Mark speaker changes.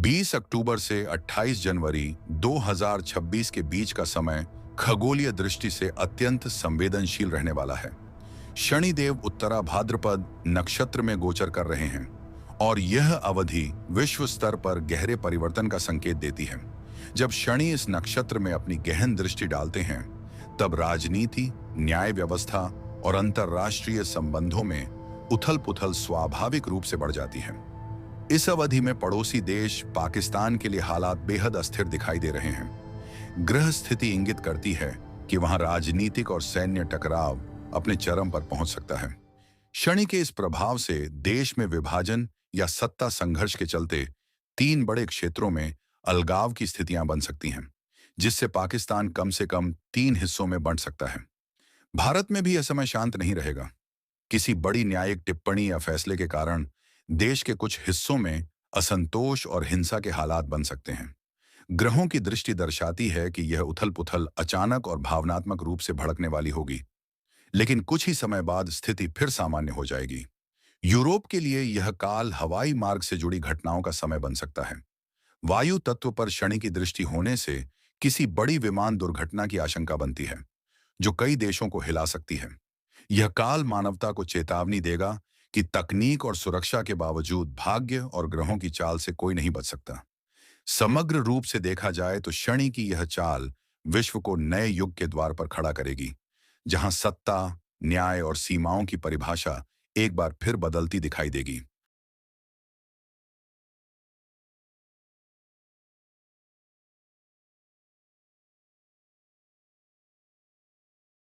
Speaker 1: 20 अक्टूबर से 28 जनवरी 2026 के बीच का समय खगोलीय दृष्टि से अत्यंत संवेदनशील रहने वाला है। शनिदेव उत्तरा भाद्रपद नक्षत्र में गोचर कर रहे हैं और यह अवधि विश्व स्तर पर गहरे परिवर्तन का संकेत देती है। जब शनि इस नक्षत्र में अपनी गहन दृष्टि डालते हैं, तब राजनीति, न्याय व्यवस्था और अंतर्राष्ट्रीय संबंधों में उथल-पुथल स्वाभाविक रूप से बढ़ जाती है। इस अवधि में पड़ोसी देश पाकिस्तान के लिए हालात बेहद अस्थिर दिखाई दे रहे हैं। ग्रह स्थिति इंगित करती है कि वहां राजनीतिक और सैन्य टकराव अपने चरम पर पहुंच सकता है। शनि के इस प्रभाव से देश में विभाजन या सत्ता संघर्ष के चलते तीन बड़े क्षेत्रों में अलगाव की स्थितियां बन सकती हैं, जिससे पाकिस्तान कम से कम तीन हिस्सों में बंट सकता है। भारत में भी यह समय शांत नहीं रहेगा। किसी बड़ी न्यायिक टिप्पणी या फैसले के कारण देश के कुछ हिस्सों में असंतोष और हिंसा के हालात बन सकते हैं। ग्रहों की दृष्टि दर्शाती है कि यह उथल-पुथल अचानक और भावनात्मक रूप से भड़कने वाली होगी, लेकिन कुछ ही समय बाद स्थिति फिर सामान्य हो जाएगी। यूरोप के लिए यह काल हवाई मार्ग से जुड़ी घटनाओं का समय बन सकता है। वायु तत्व पर शनि की दृष्टि होने से किसी बड़ी विमान दुर्घटना की आशंका बनती है, जो कई देशों को हिला सकती है। यह काल मानवता को चेतावनी देगा कि तकनीक और सुरक्षा के बावजूद भाग्य और ग्रहों की चाल से कोई नहीं बच सकता। समग्र रूप से देखा जाए तो शनि की यह चाल विश्व को नए युग के द्वार पर खड़ा करेगी, जहां सत्ता, न्याय और सीमाओं की परिभाषा एक बार फिर बदलती दिखाई देगी।